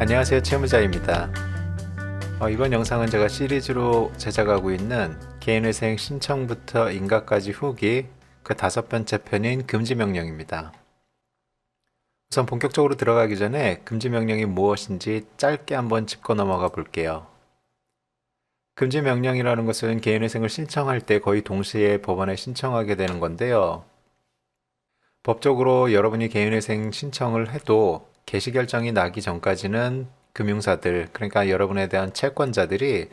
안녕하세요, 채무자입니다. 이번 영상은 제가 시리즈로 제작하고 있는 개인회생 신청부터 인가까지 후기 그 5번째 편인 금지명령입니다. 우선 본격적으로 들어가기 전에 금지명령이 무엇인지 짧게 한번 짚고 넘어가 볼게요. 금지명령이라는 것은 개인회생을 신청할 때 거의 동시에 법원에 신청하게 되는 건데요. 법적으로 여러분이 개인회생 신청을 해도 개시결정이 나기 전까지는 금융사들, 그러니까 여러분에 대한 채권자들이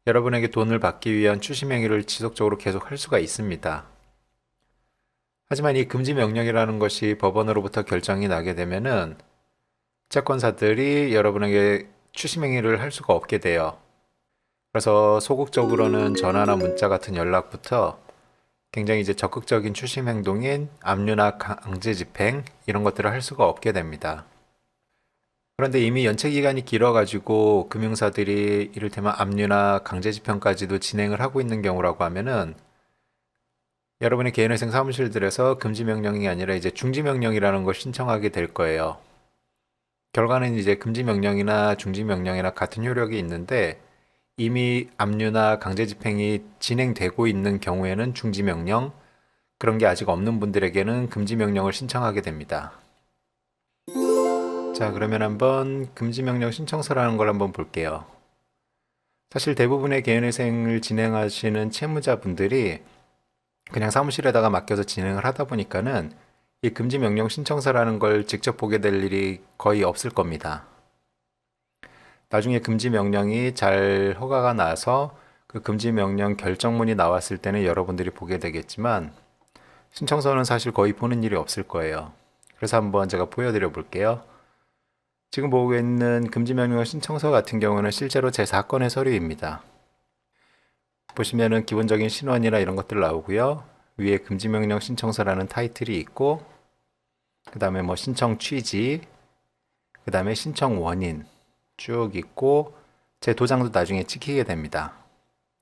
여러분에게 돈을 받기 위한 추심행위를 지속적으로 계속 할 수가 있습니다. 하지만 이 금지명령이라는 것이 법원으로부터 결정이 나게 되면은 채권사들이 여러분에게 추심행위를 할 수가 없게 돼요. 그래서 소극적으로는 전화나 문자 같은 연락부터 굉장히 이제 적극적인 추심 행동인 압류나 강제 집행 이런 것들을 할 수가 없게 됩니다. 그런데 이미 연체 기간이 길어가지고 금융사들이 이를테면 압류나 강제 집행까지도 진행을 하고 있는 경우라고 하면은 여러분의 개인회생 사무실들에서 금지 명령이 아니라 이제 중지 명령이라는 걸 신청하게 될 거예요. 결과는 이제 금지 명령이나 중지 명령이나 같은 효력이 있는데 이미 압류나 강제 집행이 진행되고 있는 경우에는 중지 명령, 그런 게 아직 없는 분들에게는 금지 명령을 신청하게 됩니다. 자, 그러면 한번 금지 명령 신청서라는 걸 한번 볼게요. 사실 대부분의 개인회생을 진행하시는 채무자분들이 그냥 사무실에다가 맡겨서 진행을 하다 보니까는 이 금지 명령 신청서라는 걸 직접 보게 될 일이 거의 없을 겁니다. 나중에 금지 명령이 잘 허가가 나서 그 금지 명령 결정문이 나왔을 때는 여러분들이 보게 되겠지만 신청서는 사실 거의 보는 일이 없을 거예요. 그래서 한번 제가 보여드려 볼게요. 지금 보고 있는 금지명령 신청서 같은 경우는 실제로 제 사건의 서류입니다. 보시면은 기본적인 신원이나 이런 것들 나오고요. 위에 금지명령 신청서라는 타이틀이 있고, 그 다음에 뭐 신청 취지, 그 다음에 신청 원인 쭉 있고, 제 도장도 나중에 찍히게 됩니다.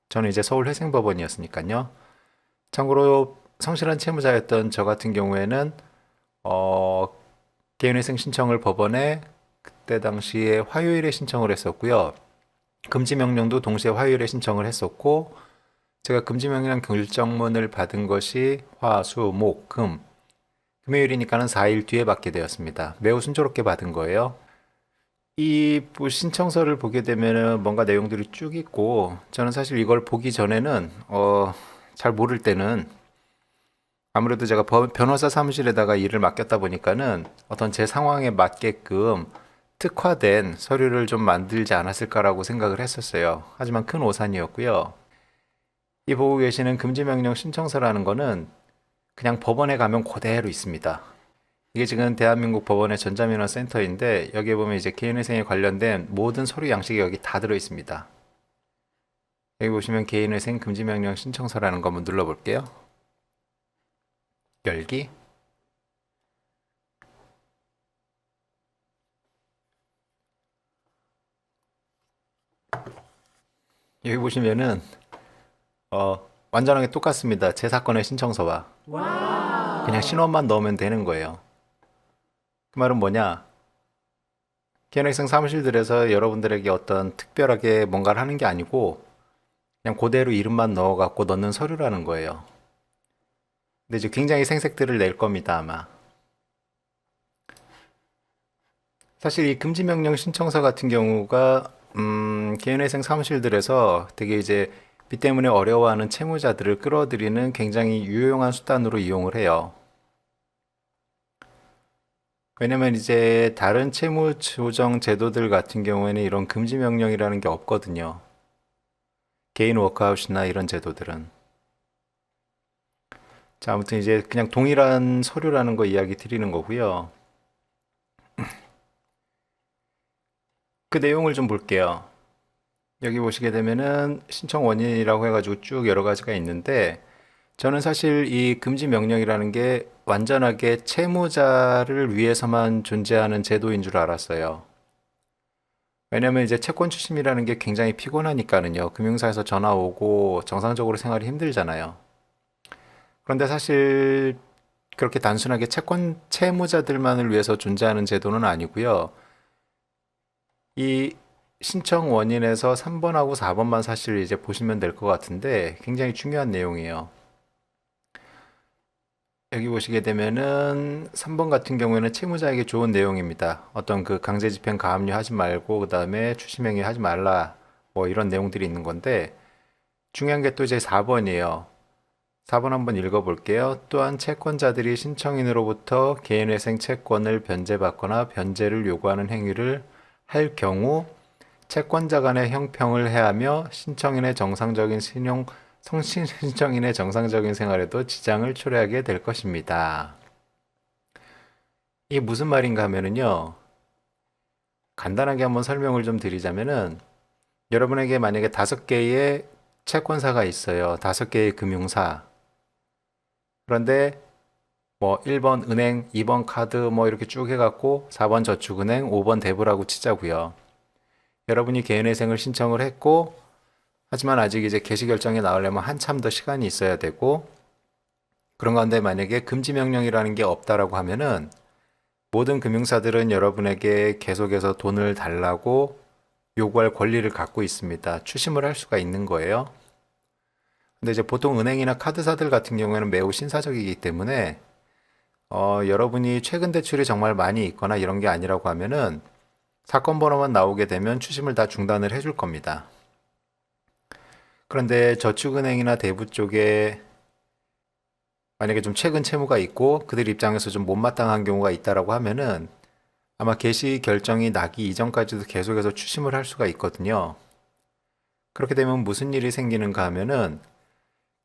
저는 이제 서울회생법원이었으니까요. 참고로 성실한 채무자였던 저 같은 경우에는 개인회생 신청을 법원에 그때 당시에 화요일에 신청을 했었고요. 금지명령도 동시에 화요일에 신청을 했었고, 제가 금지명령 결정문을 받은 것이 화, 수, 목, 금. 금요일이니까는 4일 뒤에 받게 되었습니다. 매우 순조롭게 받은 거예요. 이 신청서를 보게 되면은 뭔가 내용들이 쭉 있고, 저는 사실 이걸 보기 전에는, 잘 모를 때는 아무래도 제가 변호사 사무실에다가 일을 맡겼다 보니까는 어떤 제 상황에 맞게끔 특화된 서류를 좀 만들지 않았을까라고 생각을 했었어요. 하지만 큰 오산이었고요. 이 보고 계시는 금지명령 신청서라는 거는 그냥 법원에 가면 그대로 있습니다. 이게 지금 대한민국 법원의 전자민원센터인데 여기에 보면 이제 개인회생에 관련된 모든 서류 양식이 여기 다 들어 있습니다. 여기 보시면 개인회생 금지명령 신청서라는 거 한번 눌러볼게요. 열기. 여기 보시면은 완전하게 똑같습니다. 제 사건의 신청서와. 그냥 신원만 넣으면 되는 거예요. 그 말은 뭐냐? 개인회생 사무실들에서 여러분들에게 어떤 특별하게 뭔가를 하는 게 아니고 그냥 그대로 이름만 넣어갖고 넣는 서류라는 거예요. 근데 이제 굉장히 생색들을 낼 겁니다, 아마. 사실 이 금지명령 신청서 같은 경우가 개인회생 사무실들에서 되게 이제 빚 때문에 어려워하는 채무자들을 끌어들이는 굉장히 유용한 수단으로 이용을 해요. 왜냐면 이제 다른 채무 조정 제도들 같은 경우에는 이런 금지명령이라는 게 없거든요. 개인 워크아웃이나 이런 제도들은. 자, 아무튼 이제 그냥 동일한 서류라는 거 이야기 드리는 거고요. 그 내용을 좀 볼게요. 여기 보시게 되면은 신청 원인이라고 해가지고 쭉 여러 가지가 있는데 저는 사실 이 금지 명령이라는 게 완전하게 채무자를 위해서만 존재하는 제도인 줄 알았어요. 왜냐면 이제 채권 추심이라는 게 굉장히 피곤하니까는요. 금융사에서 전화 오고 정상적으로 생활이 힘들잖아요. 그런데 사실 그렇게 단순하게 채무자들만을 위해서 존재하는 제도는 아니고요. 이 신청 원인에서 3번하고 4번만 사실 이제 보시면 될 것 같은데 굉장히 중요한 내용이에요. 여기 보시게 되면은 3번 같은 경우에는 채무자에게 좋은 내용입니다. 어떤 그 강제집행 가압류 하지 말고 그 다음에 추심행위 하지 말라 뭐 이런 내용들이 있는 건데 중요한 게 또 이제 4번이에요. 4번 한번 읽어볼게요. 또한 채권자들이 신청인으로부터 개인회생 채권을 변제받거나 변제를 요구하는 행위를 할 경우 채권자 간의 형평을 해하며 신청인의 정상적인 신청인의 정상적인 생활에도 지장을 초래하게 될 것입니다. 이게 무슨 말인가 하면은요. 간단하게 한번 설명을 좀 드리자면은 여러분에게 만약에 5개의 채권사가 있어요. 5개의 금융사. 그런데 뭐 1번 은행, 2번 카드 뭐 이렇게 쭉 해갖고 4번 저축은행, 5번 대부라고 치자고요. 여러분이 개인회생을 신청을 했고 하지만 아직 이제 개시 결정이 나오려면 한참 더 시간이 있어야 되고 그런 가운데 만약에 금지 명령이라는 게 없다라고 하면은 모든 금융사들은 여러분에게 계속해서 돈을 달라고 요구할 권리를 갖고 있습니다. 추심을 할 수가 있는 거예요. 근데 이제 보통 은행이나 카드사들 같은 경우에는 매우 신사적이기 때문에 여러분이 최근 대출이 정말 많이 있거나 이런 게 아니라고 하면은 사건 번호만 나오게 되면 추심을 다 중단을 해줄 겁니다. 그런데 저축은행이나 대부 쪽에 만약에 좀 최근 채무가 있고 그들 입장에서 좀 못마땅한 경우가 있다라고 하면은 아마 개시 결정이 나기 이전까지도 계속해서 추심을 할 수가 있거든요. 그렇게 되면 무슨 일이 생기는가 하면은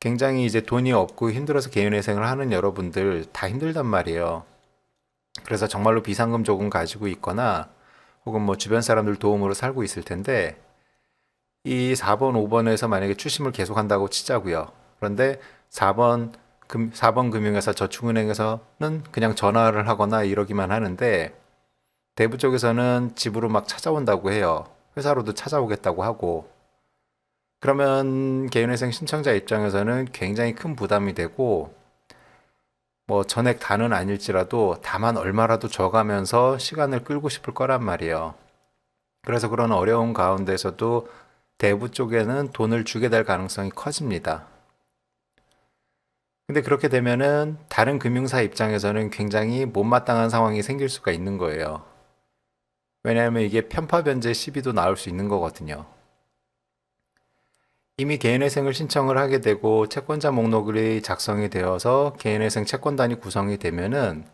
굉장히 이제 돈이 없고 힘들어서 개인회생을 하는 여러분들 다 힘들단 말이에요. 그래서 정말로 비상금 조금 가지고 있거나 혹은 뭐 주변 사람들 도움으로 살고 있을 텐데 이 4번, 5번에서 만약에 추심을 계속한다고 치자고요. 그런데 4번 금융회사 저축은행에서는 그냥 전화를 하거나 이러기만 하는데 대부 쪽에서는 집으로 막 찾아온다고 해요. 회사로도 찾아오겠다고 하고 그러면 개인회생 신청자 입장에서는 굉장히 큰 부담이 되고 뭐 전액 다는 아닐지라도 다만 얼마라도 줘가면서 시간을 끌고 싶을 거란 말이에요. 그래서 그런 어려운 가운데서도 대부 쪽에는 돈을 주게 될 가능성이 커집니다. 근데 그렇게 되면은 다른 금융사 입장에서는 굉장히 못마땅한 상황이 생길 수가 있는 거예요. 왜냐하면 이게 편파변제 시비도 나올 수 있는 거거든요. 이미 개인회생을 신청을 하게 되고 채권자 목록이 작성이 되어서 개인회생 채권단이 구성이 되면은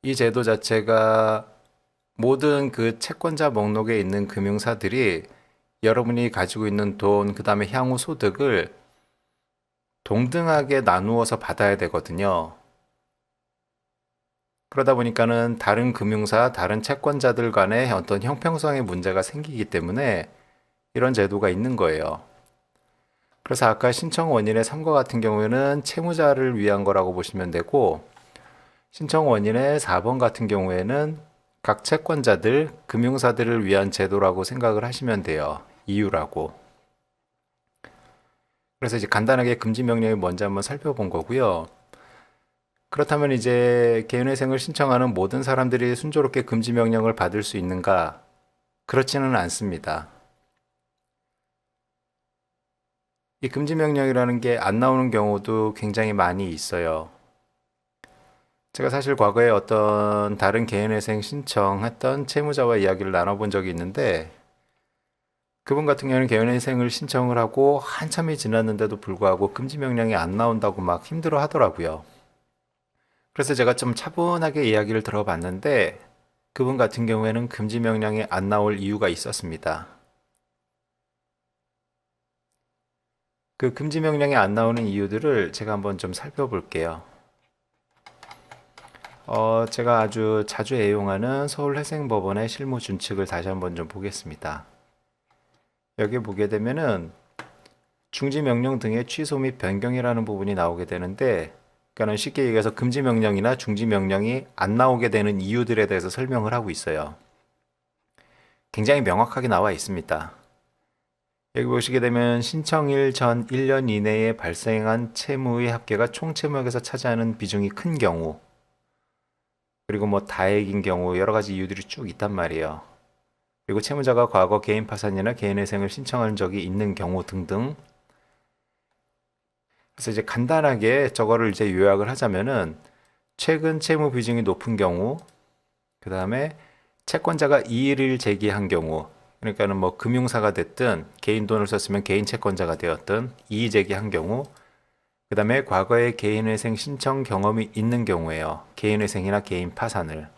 이 제도 자체가 모든 그 채권자 목록에 있는 금융사들이 여러분이 가지고 있는 돈, 그 다음에 향후 소득을 동등하게 나누어서 받아야 되거든요. 그러다 보니까는 다른 금융사, 다른 채권자들 간의 어떤 형평성의 문제가 생기기 때문에 이런 제도가 있는 거예요. 그래서 아까 신청 원인의 3과 같은 경우에는 채무자를 위한 거라고 보시면 되고 신청 원인의 4번 같은 경우에는 각 채권자들, 금융사들을 위한 제도라고 생각을 하시면 돼요. 이유라고. 그래서 이제 간단하게 금지 명령이 뭔지 한번 살펴본 거고요. 그렇다면 이제 개인회생을 신청하는 모든 사람들이 순조롭게 금지 명령을 받을 수 있는가? 그렇지는 않습니다. 이 금지 명령이라는 게 안 나오는 경우도 굉장히 많이 있어요. 제가 사실 과거에 어떤 다른 개인회생 신청했던 채무자와 이야기를 나눠본 적이 있는데 그분 같은 경우는 개인회생을 신청을 하고 한참이 지났는데도 불구하고 금지 명령이 안 나온다고 막 힘들어 하더라고요. 그래서 제가 좀 차분하게 이야기를 들어봤는데 그분 같은 경우에는 금지 명령이 안 나올 이유가 있었습니다. 그 금지 명령이 안 나오는 이유들을 제가 한번 좀 살펴볼게요. 제가 아주 자주 애용하는 서울회생법원의 실무 준칙을 다시 한번 좀 보겠습니다. 여기 보게 되면은 중지 명령 등의 취소 및 변경이라는 부분이 나오게 되는데 그러니까 쉽게 얘기해서 금지 명령이나 중지 명령이 안 나오게 되는 이유들에 대해서 설명을 하고 있어요. 굉장히 명확하게 나와 있습니다. 여기 보시게 되면 신청일 전 1년 이내에 발생한 채무의 합계가 총 채무액에서 차지하는 비중이 큰 경우 그리고 뭐 다액인 경우 여러 가지 이유들이 쭉 있단 말이에요. 그리고 채무자가 과거 개인 파산이나 개인회생을 신청한 적이 있는 경우 등등. 그래서 이제 간단하게 저거를 이제 요약을 하자면은 최근 채무 비중이 높은 경우, 그 다음에 채권자가 이의를 제기한 경우, 그러니까는 뭐 금융사가 됐든 개인 돈을 썼으면 개인 채권자가 되었든 이의 제기한 경우, 그 다음에 과거에 개인회생 신청 경험이 있는 경우에요. 개인회생이나 개인 파산을.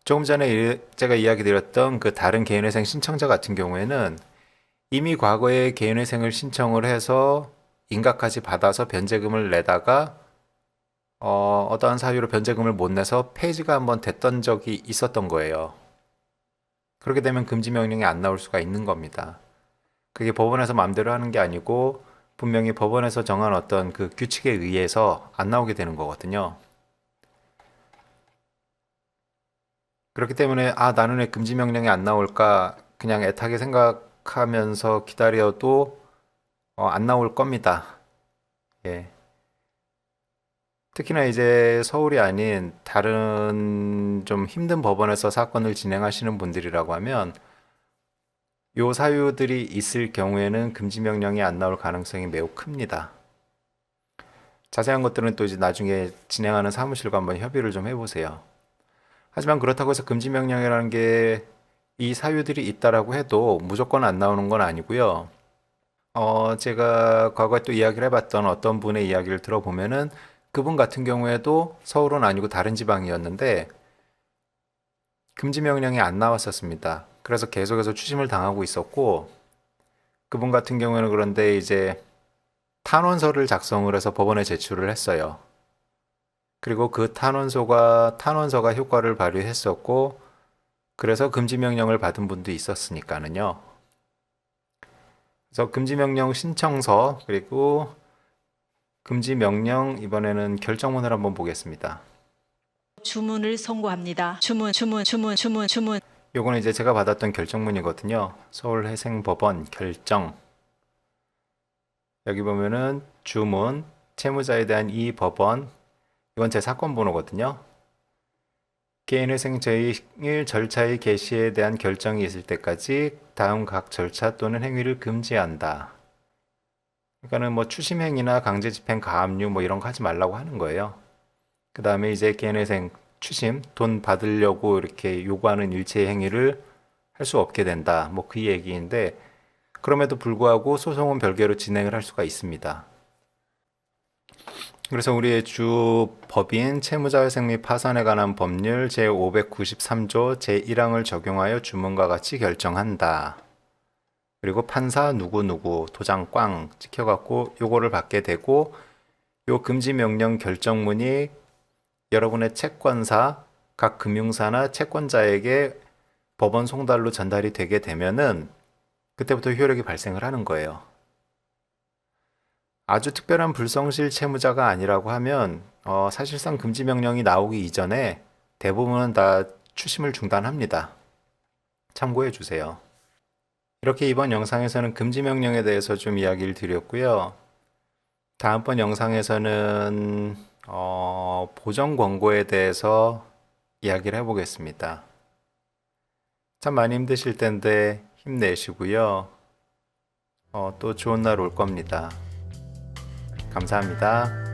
조금 전에 제가 이야기 드렸던 그 다른 개인회생 신청자 같은 경우에는 이미 과거에 개인회생을 신청을 해서 인각까지 받아서 변제금을 내다가 어떠한 사유로 변제금을 못 내서 폐지가 한번 됐던 적이 있었던 거예요. 그렇게 되면 금지 명령이 안 나올 수가 있는 겁니다. 그게 법원에서 마음대로 하는 게 아니고 분명히 법원에서 정한 어떤 그 규칙에 의해서 안 나오게 되는 거거든요. 그렇기 때문에 나는 왜 금지 명령이 안 나올까 그냥 애타게 생각하면서 기다려도 안 나올 겁니다. 예. 특히나 이제 서울이 아닌 다른 좀 힘든 법원에서 사건을 진행하시는 분들이라고 하면 요 사유들이 있을 경우에는 금지 명령이 안 나올 가능성이 매우 큽니다. 자세한 것들은 또 이제 나중에 진행하는 사무실과 한번 협의를 좀 해보세요. 하지만 그렇다고 해서 금지 명령이라는 게 이 사유들이 있다라고 해도 무조건 안 나오는 건 아니고요. 제가 과거에 또 이야기를 해봤던 어떤 분의 이야기를 들어보면은 그분 같은 경우에도 서울은 아니고 다른 지방이었는데 금지 명령이 안 나왔었습니다. 그래서 계속해서 추심을 당하고 있었고 그분 같은 경우에는 그런데 이제 탄원서를 작성을 해서 법원에 제출을 했어요. 그리고 그 탄원서가 효과를 발휘했었고 그래서 금지 명령을 받은 분도 있었으니까는요. 그래서 금지 명령 신청서 그리고 금지 명령 이번에는 결정문을 한번 보겠습니다. 주문을 선고합니다. 주문. 요거는 이제 제가 받았던 결정문이거든요. 서울회생법원 결정. 여기 보면은 주문, 채무자에 대한 이 법원, 이건 제 사건 번호거든요. 개인회생 제일 절차의 개시에 대한 결정이 있을 때까지 다음 각 절차 또는 행위를 금지한다. 그러니까는 뭐 추심행위나 강제집행, 가압류 뭐 이런 거 하지 말라고 하는 거예요. 그 다음에 이제 개인회생 추심, 돈 받으려고 이렇게 요구하는 일체의 행위를 할 수 없게 된다. 뭐 그 얘기인데 그럼에도 불구하고 소송은 별개로 진행을 할 수가 있습니다. 그래서 우리의 주 법인 채무자회생 및 파산에 관한 법률 제593조 제1항을 적용하여 주문과 같이 결정한다. 그리고 판사 누구누구 도장 꽝 찍혀갖고 요거를 받게 되고 요 금지 명령 결정문이 여러분의 채권사, 각 금융사나 채권자에게 법원 송달로 전달이 되게 되면은 그때부터 효력이 발생을 하는 거예요. 아주 특별한 불성실 채무자가 아니라고 하면 사실상 금지 명령이 나오기 이전에 대부분은 다 추심을 중단합니다. 참고해 주세요. 이렇게 이번 영상에서는 금지 명령에 대해서 좀 이야기를 드렸고요. 다음번 영상에서는 보정 권고에 대해서 이야기를 해보겠습니다. 참 많이 힘드실 텐데 힘내시고요. 또 좋은 날 올 겁니다. 감사합니다.